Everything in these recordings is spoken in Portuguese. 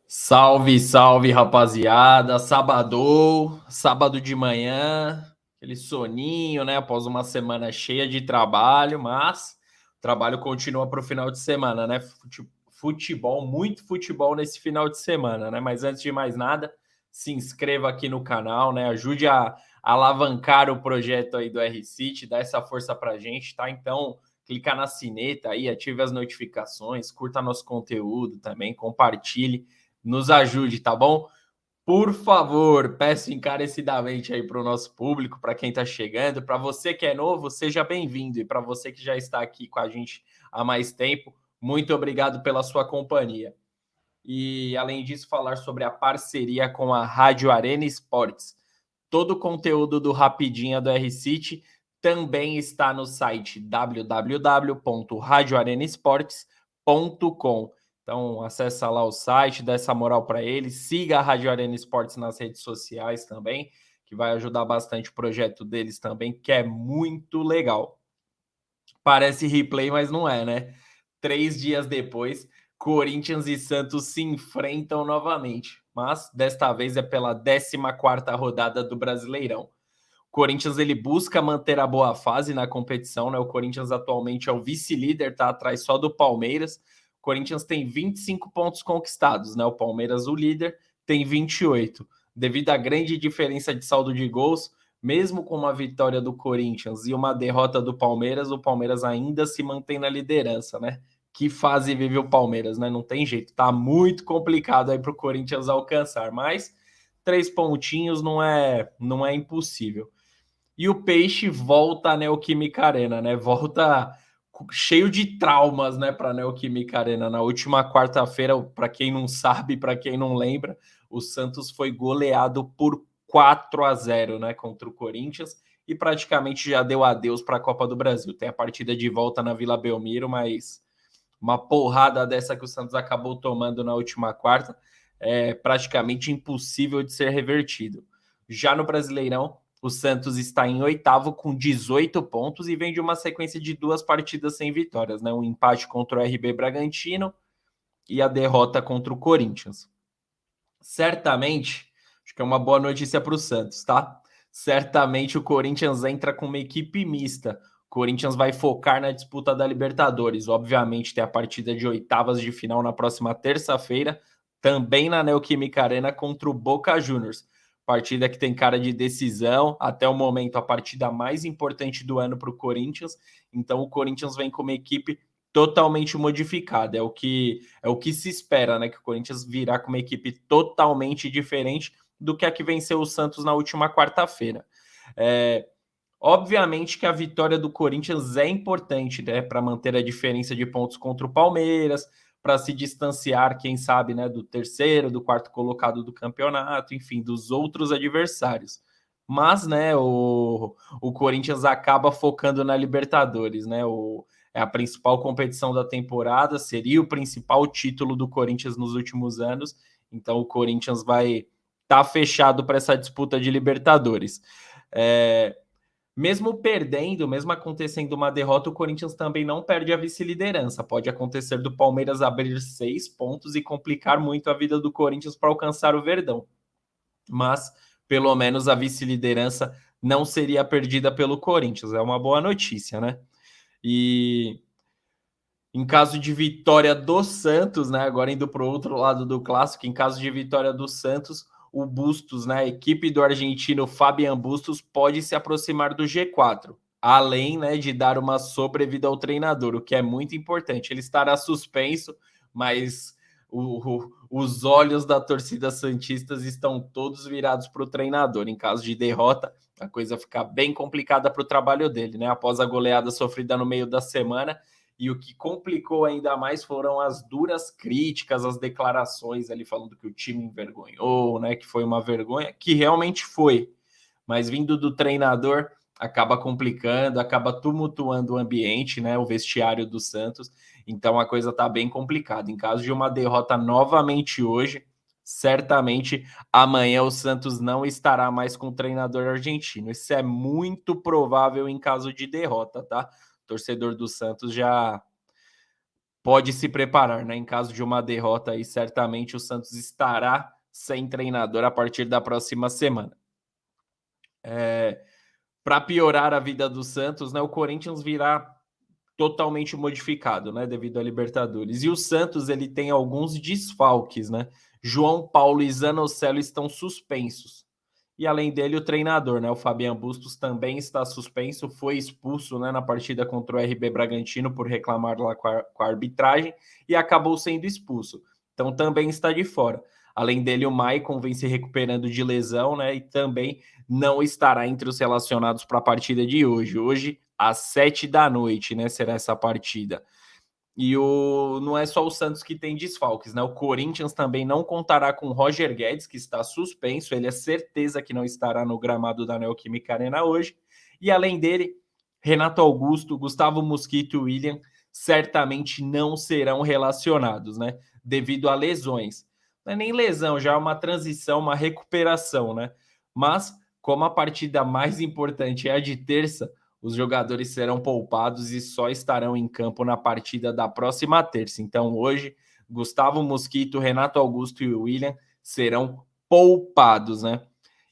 Salve, salve, rapaziada. Sábado de manhã, aquele soninho, né? Após uma semana cheia de trabalho, mas o trabalho continua para o final de semana, né? Futebol, muito futebol nesse final de semana, né? Mas antes de mais nada, se inscreva aqui no canal, né? Ajude a alavancar o projeto aí do R-City, dá essa força pra gente, tá? Então, clica na sineta aí, ative as notificações, curta nosso conteúdo também, compartilhe, nos ajude, tá bom? Por favor, peço encarecidamente aí para o nosso público, para quem está chegando, para você que é novo, seja bem-vindo. E para você que já está aqui com a gente há mais tempo, muito obrigado pela sua companhia. E, além disso, falar sobre a parceria com a Rádio Arena Esportes. Todo o conteúdo do Rapidinha do R-City também está no site www.radioarenaesportes.com. Então, acessa lá o site, dá essa moral para eles. Siga a Rádio Arena Esportes nas redes sociais também, que vai ajudar bastante o projeto deles também, que é muito legal. Parece replay, mas não é, né? 3 dias depois, Corinthians e Santos se enfrentam novamente, mas desta vez é pela 14ª rodada do Brasileirão. O Corinthians ele busca manter a boa fase na competição, né? O Corinthians atualmente é o vice-líder, tá atrás só do Palmeiras. O Corinthians tem 25 pontos conquistados, né? O Palmeiras, o líder, tem 28. Devido à grande diferença de saldo de gols, mesmo com uma vitória do Corinthians e uma derrota do Palmeiras, o Palmeiras ainda se mantém na liderança, né? Que fase vive o Palmeiras, né? Não tem jeito, tá muito complicado aí para o Corinthians alcançar, mas 3 pontinhos não é impossível. E o Peixe volta à Neoquímica Arena, né? Volta cheio de traumas, né, para a Neoquímica Arena. Na última quarta-feira, para quem não sabe, para quem não lembra, o Santos foi goleado por 4-0, né, contra o Corinthians e praticamente já deu adeus para a Copa do Brasil. Tem a partida de volta na Vila Belmiro, mas uma porrada dessa que o Santos acabou tomando na última quarta é praticamente impossível de ser revertido. Já no Brasileirão, o Santos está em oitavo com 18 pontos e vem de uma sequência de 2 partidas sem vitórias, né? Um empate contra o RB Bragantino e a derrota contra o Corinthians. Certamente, acho que é uma boa notícia para o Santos, tá? Certamente o Corinthians entra com uma equipe mista. O Corinthians vai focar na disputa da Libertadores. Obviamente, tem a partida de oitavas de final na próxima terça-feira, também na Neoquímica Arena contra o Boca Juniors. Partida que tem cara de decisão, até o momento a partida mais importante do ano para o Corinthians. Então o Corinthians vem com uma equipe totalmente modificada. É o que se espera, né? Que o Corinthians virá com uma equipe totalmente diferente do que a que venceu o Santos na última quarta-feira. Obviamente que a vitória do Corinthians é importante, né? Para manter a diferença de pontos contra o Palmeiras, para se distanciar, quem sabe, né, do terceiro, do quarto colocado do campeonato, enfim, dos outros adversários. Mas, né, o Corinthians acaba focando na Libertadores, né? É a principal competição da temporada, seria o principal título do Corinthians nos últimos anos. Então, o Corinthians vai estar fechado para essa disputa de Libertadores. Mesmo perdendo, mesmo acontecendo uma derrota, o Corinthians também não perde a vice-liderança. Pode acontecer do Palmeiras abrir 6 pontos e complicar muito a vida do Corinthians para alcançar o Verdão. Mas, pelo menos, a vice-liderança não seria perdida pelo Corinthians. É uma boa notícia, né? E em caso de vitória do Santos, né? Agora indo para o outro lado do clássico, em caso de vitória do Santos, o Bustos, né? A equipe do argentino Fabian Bustos pode se aproximar do G4, além, né, de dar uma sobrevida ao treinador, o que é muito importante. Ele estará suspenso, mas os olhos da torcida santistas estão todos virados para o treinador. Em caso de derrota, a coisa fica bem complicada para o trabalho dele, né? Após a goleada sofrida no meio da semana. E o que complicou ainda mais foram as duras críticas, as declarações ali falando que o time envergonhou, né? Que foi uma vergonha, que realmente foi. Mas vindo do treinador, acaba complicando, acaba tumultuando o ambiente, né? O vestiário do Santos. Então a coisa tá bem complicada. Em caso de uma derrota novamente hoje, certamente amanhã o Santos não estará mais com o treinador argentino. Isso é muito provável em caso de derrota, tá? O torcedor do Santos já pode se preparar, né? Em caso de uma derrota aí, certamente o Santos estará sem treinador a partir da próxima semana. Para piorar a vida do Santos, né? O Corinthians virá totalmente modificado, né, devido à Libertadores. E o Santos, ele tem alguns desfalques, né? João Paulo e Zanocelo estão suspensos. E além dele, o treinador, né, o Fabian Bustos também está suspenso, foi expulso, né, na partida contra o RB Bragantino por reclamar lá com a arbitragem e acabou sendo expulso. Então também está de fora. Além dele, o Maicon vem se recuperando de lesão, né, e também não estará entre os relacionados para a partida de hoje. Hoje, às 7 da noite, né, será essa partida. E não é só o Santos que tem desfalques, né? O Corinthians também não contará com o Roger Guedes, que está suspenso. Ele é certeza que não estará no gramado da Neoquímica Arena hoje. E além dele, Renato Augusto, Gustavo Mosquito e William certamente não serão relacionados, né? Devido a lesões. Não é nem lesão, já é uma transição, uma recuperação, né? Mas, como a partida mais importante é a de terça, os jogadores serão poupados e só estarão em campo na partida da próxima terça. Então, hoje, Gustavo Mosquito, Renato Augusto e William serão poupados, né?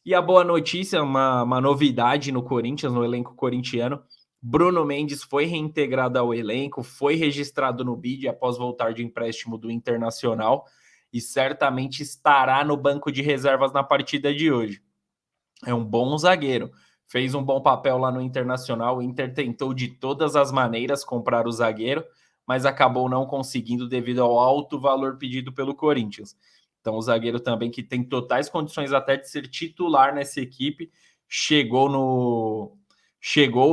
E a boa notícia, uma novidade no Corinthians, no elenco corintiano. Bruno Mendes foi reintegrado ao elenco, foi registrado no BID após voltar de empréstimo do Internacional e certamente estará no banco de reservas na partida de hoje. É um bom zagueiro, fez um bom papel lá no Internacional. O Inter tentou de todas as maneiras comprar o zagueiro, mas acabou não conseguindo devido ao alto valor pedido pelo Corinthians. Então, o zagueiro também, que tem totais condições até de ser titular nessa equipe,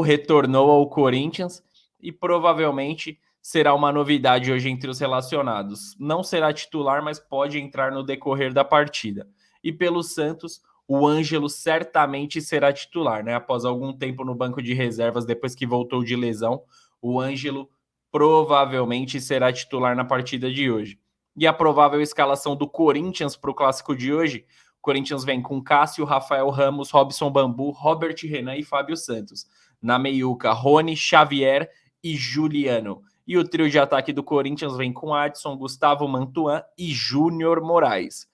retornou ao Corinthians e provavelmente será uma novidade hoje entre os relacionados. Não será titular, mas pode entrar no decorrer da partida. E pelo Santos, o Ângelo certamente será titular, né? Após algum tempo no banco de reservas, depois que voltou de lesão, o Ângelo provavelmente será titular na partida de hoje. E a provável escalação do Corinthians para o clássico de hoje: o Corinthians vem com Cássio, Rafael Ramos, Robson Bambu, Robert Renan e Fábio Santos. Na meiuca, Rony, Xavier e Juliano. E o trio de ataque do Corinthians vem com Adson, Gustavo Mantuan e Júnior Moraes.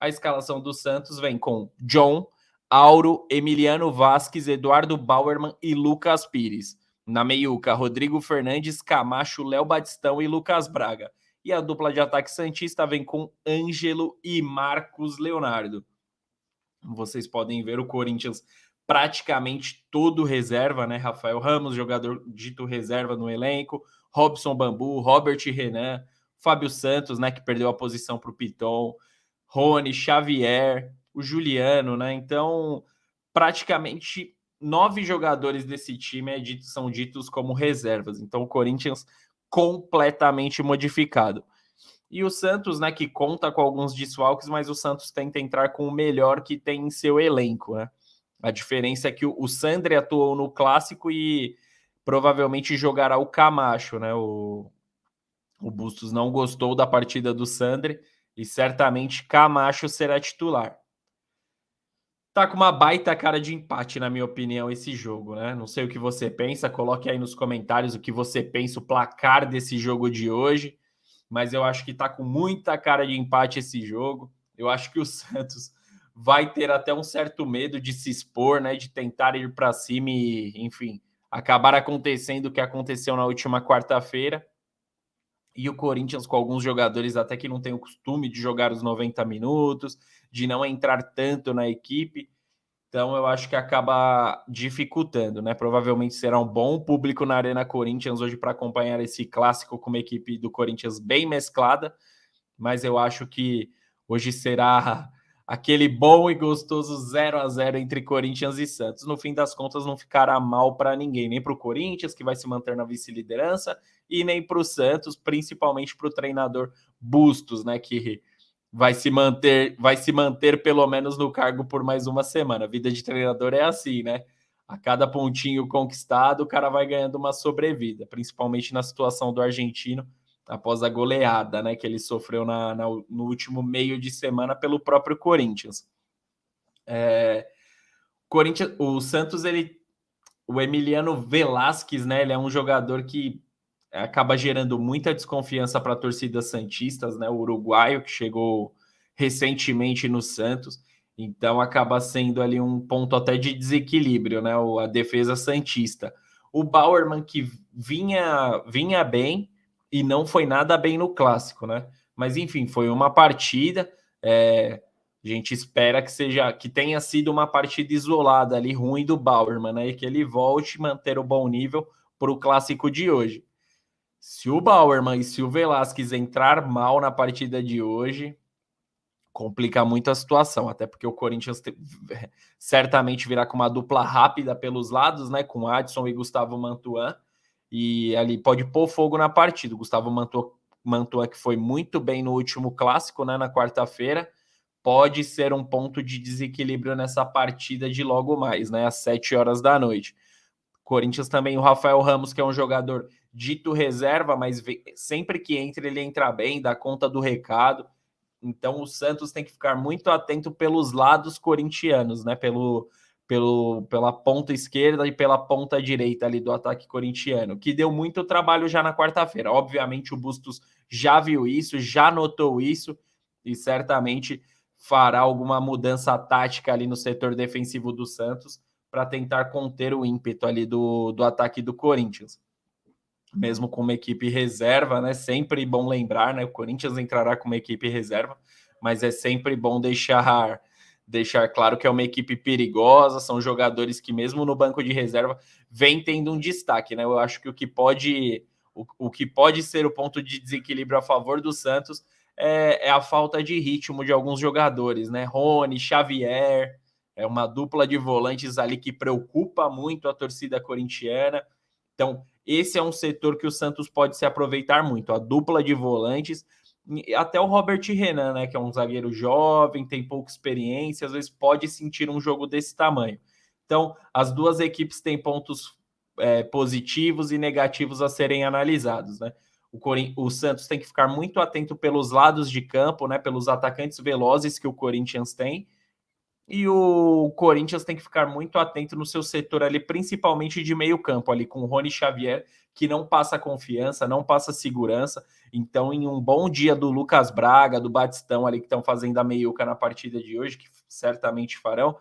A escalação do Santos vem com John, Auro, Emiliano Vasquez, Eduardo Bauerman e Lucas Pires. Na meiuca, Rodrigo Fernandes, Camacho, Léo Batistão e Lucas Braga. E a dupla de ataque santista vem com Ângelo e Marcos Leonardo. Vocês podem ver o Corinthians praticamente todo reserva, né? Rafael Ramos, jogador dito reserva no elenco, Robson Bambu, Robert Renan, Fábio Santos, né, que perdeu a posição para o Piton, Rony, Xavier, o Juliano, né? Então, praticamente 9 jogadores desse time são ditos como reservas. Então, o Corinthians completamente modificado. E o Santos, né, que conta com alguns desfalques, mas o Santos tenta entrar com o melhor que tem em seu elenco, né? A diferença é que o Sandri atuou no Clássico e provavelmente jogará o Camacho, né? O Bustos não gostou da partida do Sandri e certamente Camacho será titular. Tá com uma baita cara de empate, na minha opinião, esse jogo, né? Não sei o que você pensa, coloque aí nos comentários o que você pensa, o placar desse jogo de hoje, mas eu acho que tá com muita cara de empate esse jogo. Eu acho que o Santos vai ter até um certo medo de se expor, né? De tentar ir para cima e, enfim, acabar acontecendo o que aconteceu na última quarta-feira. E o Corinthians com alguns jogadores até que não tem o costume de jogar os 90 minutos, de não entrar tanto na equipe. Então eu acho que acaba dificultando, né? Provavelmente será um bom público na Arena Corinthians hoje para acompanhar esse clássico com uma equipe do Corinthians bem mesclada, mas eu acho que hoje será aquele bom e gostoso 0-0 entre Corinthians e Santos. No fim das contas, não ficará mal para ninguém, nem para o Corinthians, que vai se manter na vice-liderança, e nem para o Santos, principalmente para o treinador Bustos, né? Que vai se manter pelo menos no cargo por mais uma semana. A vida de treinador é assim, né? A cada pontinho conquistado, o cara vai ganhando uma sobrevida, principalmente na situação do argentino, após a goleada, né, que ele sofreu no último meio de semana pelo próprio Corinthians. O Santos, o Emiliano Velasquez, né, ele é um jogador que acaba gerando muita desconfiança para a torcida santistas, né, o uruguaio que chegou recentemente no Santos, então acaba sendo ali um ponto até de desequilíbrio, né, a defesa santista. O Bauerman que vinha bem e não foi nada bem no clássico, né, mas enfim, foi uma partida, a gente espera que tenha sido uma partida isolada ali, ruim do Bauerman, né? E que ele volte a manter o bom nível para o clássico de hoje. Se o Bauerman e se o Velasquez entrar mal na partida de hoje, complica muito a situação, até porque o Corinthians certamente virá com uma dupla rápida pelos lados, né? Com Adson e Gustavo Mantuan, e ali pode pôr fogo na partida. O Gustavo Mantuan, que foi muito bem no último clássico, né? Na quarta-feira, pode ser um ponto de desequilíbrio nessa partida de logo mais, né? Às 7 horas da noite. Corinthians também, o Rafael Ramos, que é um jogador dito reserva, mas sempre que entra, ele entra bem, dá conta do recado. Então o Santos tem que ficar muito atento pelos lados corintianos, né? Pela ponta esquerda e pela ponta direita ali do ataque corintiano, que deu muito trabalho já na quarta-feira. Obviamente o Bustos já viu isso, já notou isso e certamente fará alguma mudança tática ali no setor defensivo do Santos para tentar conter o ímpeto ali do ataque do Corinthians. Mesmo com uma equipe reserva, né? Sempre bom lembrar, né? O Corinthians entrará com uma equipe reserva, mas é sempre bom deixar claro que é uma equipe perigosa, são jogadores que mesmo no banco de reserva vem tendo um destaque, né? Eu acho que o que pode ser o ponto de desequilíbrio a favor do Santos é a falta de ritmo de alguns jogadores, né? Rony, Xavier, é uma dupla de volantes ali que preocupa muito a torcida corintiana. Então, esse é um setor que o Santos pode se aproveitar muito, a dupla de volantes, até o Robert Renan, né, que é um zagueiro jovem, tem pouca experiência, às vezes pode sentir um jogo desse tamanho. Então, as duas equipes têm pontos positivos e negativos a serem analisados, né? O Santos tem que ficar muito atento pelos lados de campo, né, pelos atacantes velozes que o Corinthians tem, e o Corinthians tem que ficar muito atento no seu setor ali, principalmente de meio campo, ali com o Rony Xavier, que não passa confiança, não passa segurança. Então, em um bom dia do Lucas Braga, do Batistão ali, que estão fazendo a meiuca na partida de hoje, que certamente farão,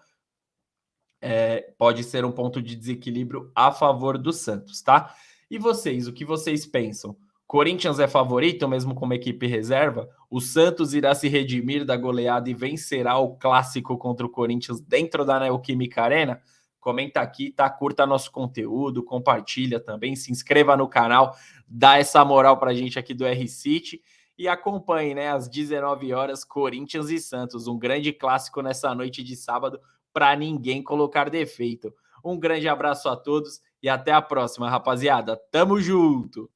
pode ser um ponto de desequilíbrio a favor do Santos, tá? E vocês, o que vocês pensam? Corinthians é favorito, mesmo com uma equipe reserva? O Santos irá se redimir da goleada e vencerá o clássico contra o Corinthians dentro da Neoquímica Arena? Comenta aqui, tá? Curta nosso conteúdo, compartilha também, se inscreva no canal, dá essa moral pra gente aqui do R-City e acompanhe, né, às 19 horas, Corinthians e Santos, um grande clássico nessa noite de sábado para ninguém colocar defeito. Um grande abraço a todos e até a próxima, rapaziada. Tamo junto!